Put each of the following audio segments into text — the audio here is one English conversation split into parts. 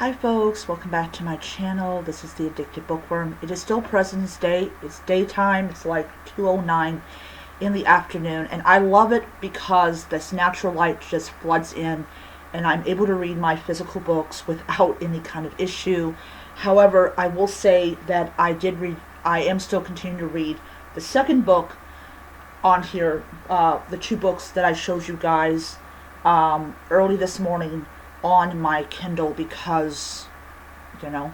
Hi folks, welcome back to my channel. This is the Addicted Bookworm. It is still President's Day. It's daytime. It's like 2:09 in the afternoon, and I love it because this natural light just floods in and I'm able to read my physical books without any kind of issue. However, I will say that I am still continuing to read the second book on here, the two books that I showed you guys early this morning on my Kindle because, you know.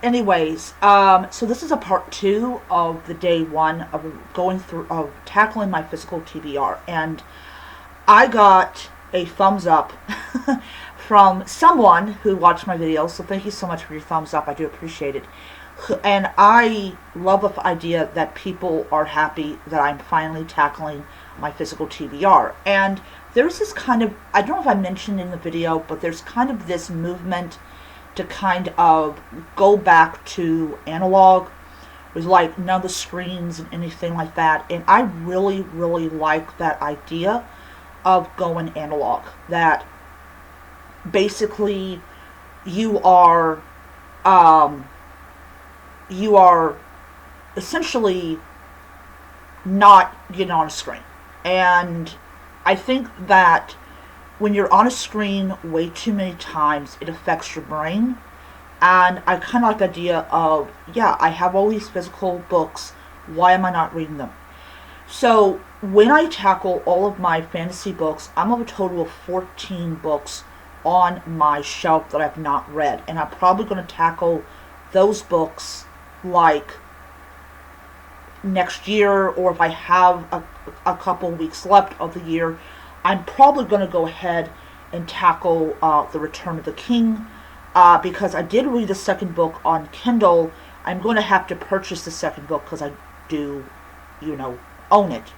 Anyways, so this is a part 2 of the day 1 of tackling my physical TBR, and I got a thumbs up from someone who watched my video, so thank you so much for your thumbs up. I do appreciate it. And I love the idea that people are happy that I'm finally tackling my physical TBR. And there's this kind of, I don't know if I mentioned in the video, but there's kind of this movement to kind of go back to analog with like none of the screens and anything like that. And I really, really like that idea of going analog. That basically you are essentially not getting on a screen. And I think that when you're on a screen way too many times, it affects your brain. And I kind of like the idea of, yeah, I have all these physical books. Why am I not reading them? So when I tackle all of my fantasy books, I'm of a total of 14 books on my shelf that I've not read. And I'm probably going to tackle those books like next year, or if I have a couple weeks left of the year, I'm probably going to go ahead and tackle The Return of the King, because I did read the second book on Kindle. I'm going to have to purchase the second book because I do, own it.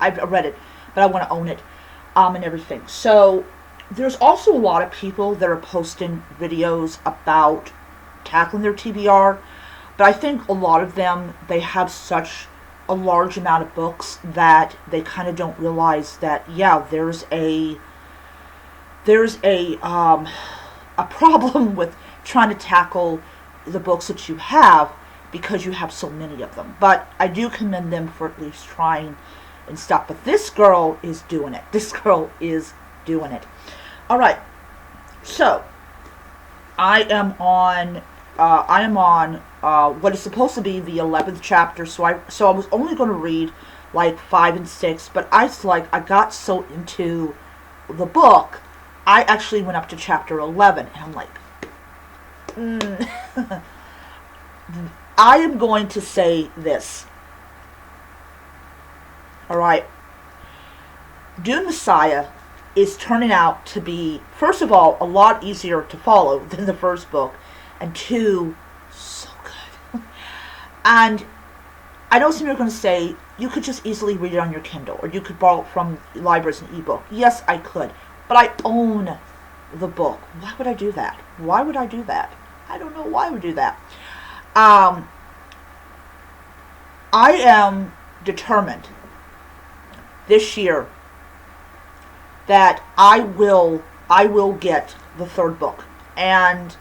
I've read it, but I want to own it, and everything. So there's also a lot of people that are posting videos about tackling their TBR, but I think a lot of them, they have such a large amount of books that they kind of don't realize that, yeah, there's a problem with trying to tackle the books that you have because you have so many of them. But I do commend them for at least trying and stuff. But this girl is doing it. This girl is doing it. All right. So I am on what is supposed to be the 11th chapter. So I was only going to read like 5 and 6, but I got so into the book, I actually went up to chapter 11, and I'm like, I am going to say this. All right. Dune Messiah is turning out to be, first of all, a lot easier to follow than the first book, and 2, so good. And I know some of you are going to say, you could just easily read it on your Kindle, or you could borrow it from libraries and ebook. Yes, I could, but I own the book. Why would I do that? Why would I do that? I don't know why I would do that. I am determined this year that I will get the third book. And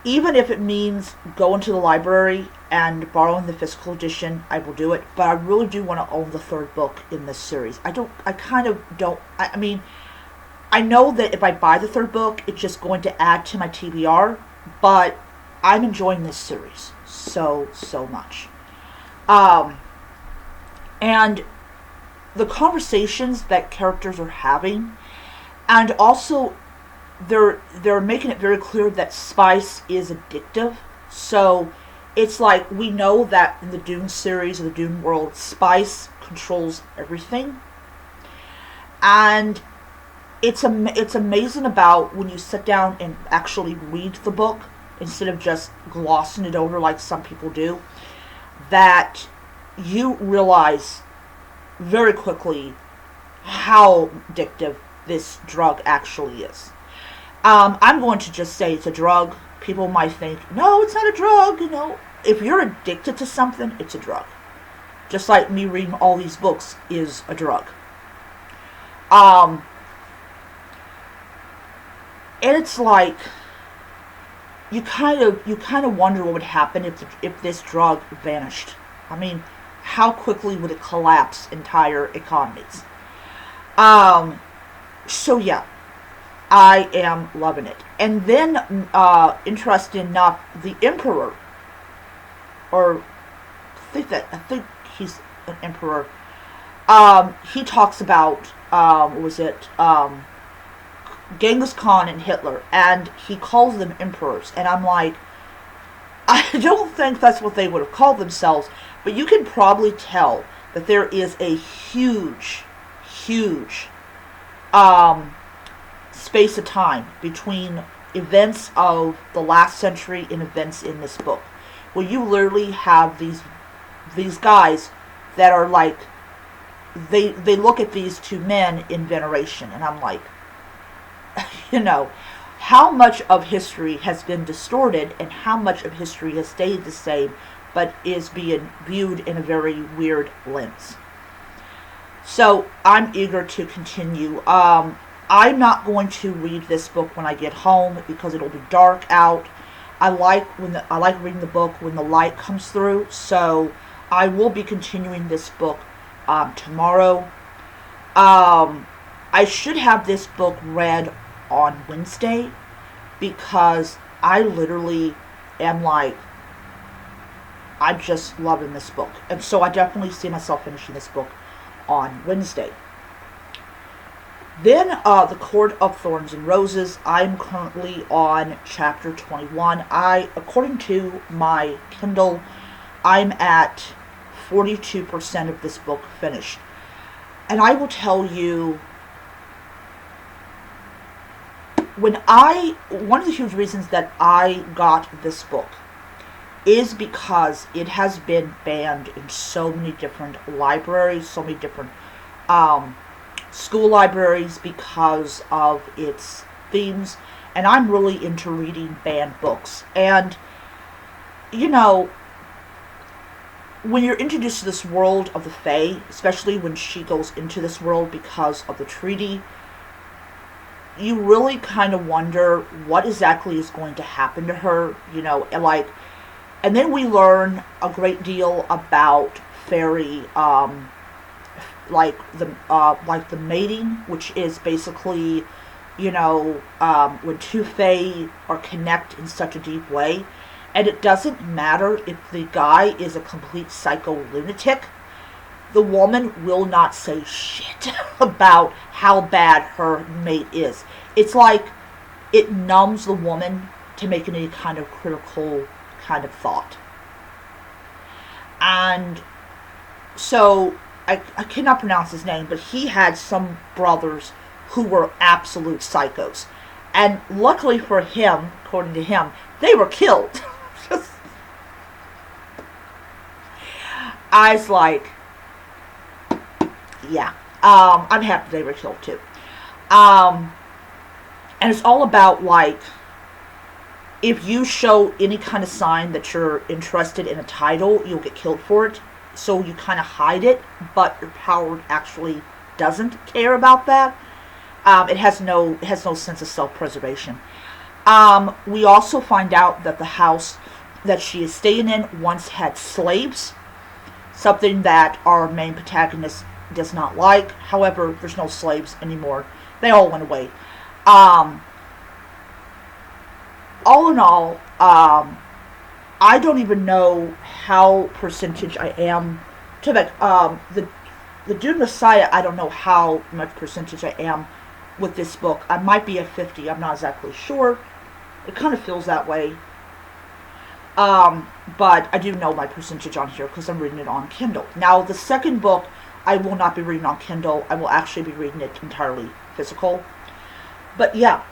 even if it means going to the library and borrowing the physical edition, I will do it. But I really do want to own the third book in this series. I mean, I know that if I buy the third book, it's just going to add to my TBR, but I'm enjoying this series so much. And the conversations that characters are having, and also they're making it very clear that spice is addictive. So it's like, we know that in the Dune series, or the Dune world, spice controls everything. And it's amazing about when you sit down and actually read the book, instead of just glossing it over like some people do, that you realize very quickly how addictive this drug actually is. I'm going to just say it's a drug. People might think, no, it's not a drug. If you're addicted to something, it's a drug. Just like me reading all these books is a drug. And it's like, you kind of wonder what would happen if this drug vanished. I mean, how quickly would it collapse entire economies? Um, so yeah, I am loving it. And then, interesting enough, the emperor, or I think he's an emperor. He talks about, what was it? Genghis Khan and Hitler, and he calls them emperors. And I'm like, I don't think that's what they would have called themselves, but you can probably tell that there is a huge, huge space of time between events of the last century and events in this book, where you literally have these guys that are like, they look at these two men in veneration, and I'm like, you know, how much of history has been distorted and how much of history has stayed the same but is being viewed in a very weird lens. So I'm eager to continue. I'm not going to read this book when I get home because it'll be dark out. I like reading the book when the light comes through, so I will be continuing this book tomorrow. I should have this book read on Wednesday because I literally am like, I'm just loving this book. And so I definitely see myself finishing this book on Wednesday. Then, The Court of Thorns and Roses. I'm currently on chapter 21. According to my Kindle, I'm at 42% of this book finished. And I will tell you, one of the huge reasons that I got this book is because it has been banned in so many different libraries, so many different school libraries because of its themes. And I'm really into reading banned books. And, you know, when you're introduced to this world of the Fae, especially when she goes into this world because of the treaty, you really kind of wonder what exactly is going to happen to her, you know, and then we learn a great deal about fairy, like the mating, which is basically, you know, when two fae are connect in such a deep way, and it doesn't matter if the guy is a complete psycho lunatic, the woman will not say shit about how bad her mate is. It's like it numbs the woman to make any kind of critical kind of thought. And so, I cannot pronounce his name, but he had some brothers who were absolute psychos. And luckily for him, according to him, they were killed. I was like, yeah, I'm happy they were killed too. And it's all about, like, if you show any kind of sign that you're interested in a title, you'll get killed for it. So you kind of hide it, but your power actually doesn't care about that. It has no sense of self-preservation. We also find out that the house that she is staying in once had slaves, something that our main protagonist does not like. However, there's no slaves anymore. They all went away. All in all, I don't even know how percentage I am to that. The Dune Messiah, I don't know how much percentage I am with this book. I might be at 50. I'm not exactly sure. It kind of feels that way. But I do know my percentage on here because I'm reading it on Kindle. Now, the second book, I will not be reading on Kindle. I will actually be reading it entirely physical. But yeah.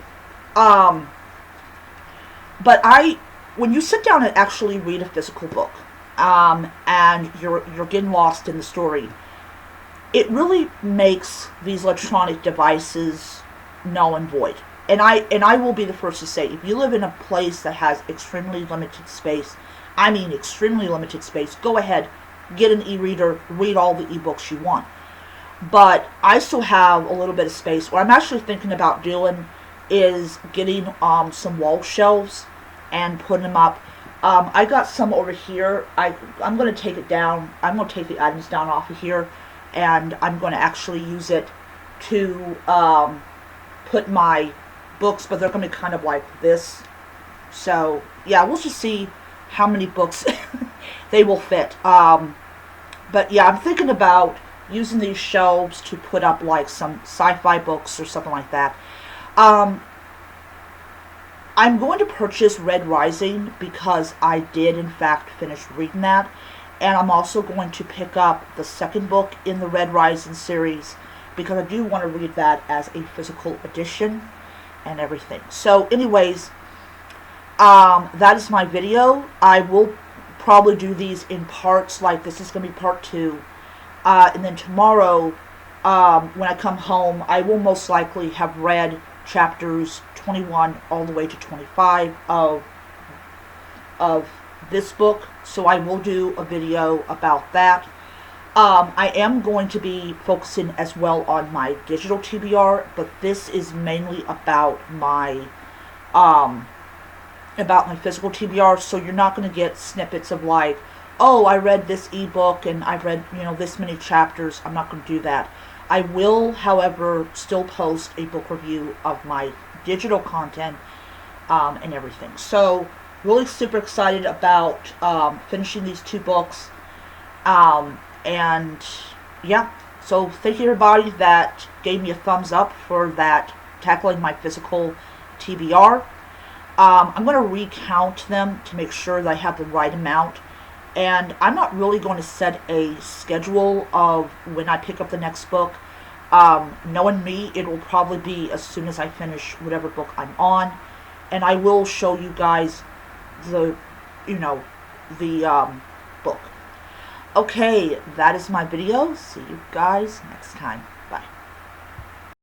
But when you sit down and actually read a physical book, and you're getting lost in the story, it really makes these electronic devices null and void. And I will be the first to say, if you live in a place that has extremely limited space, I mean extremely limited space, go ahead, get an e-reader, read all the ebooks you want. But I still have a little bit of space, or I'm actually thinking about doing is getting some wall shelves and putting them up. I got some over here. I'm going to take it down. I'm going to take the items down off of here, and I'm going to actually use it to put my books, but they're going to be kind of like this. So yeah, we'll just see how many books they will fit. But yeah, I'm thinking about using these shelves to put up like some sci-fi books or something like that. I'm going to purchase Red Rising because I did in fact finish reading that, and I'm also going to pick up the second book in the Red Rising series because I do want to read that as a physical edition and everything. So anyways, that is my video. I will probably do these in parts, like this is going to be part 2. And then tomorrow, when I come home, I will most likely have read chapters 21 all the way to 25 of this book. So I will do a video about that. I am going to be focusing as well on my digital TBR, but this is mainly about my physical TBR, so you're not going to get snippets of like, oh, I read this ebook and I've read, this many chapters. I'm not going to do that. I will, however, still post a book review of my digital content and everything. So really super excited about finishing these 2 books. And yeah, so thank you everybody that gave me a thumbs up for that, tackling my physical TBR. I'm going to recount them to make sure that I have the right amount. And I'm not really going to set a schedule of when I pick up the next book. Knowing me, it will probably be as soon as I finish whatever book I'm on. And I will show you guys the book. Okay, that is my video. See you guys next time. Bye.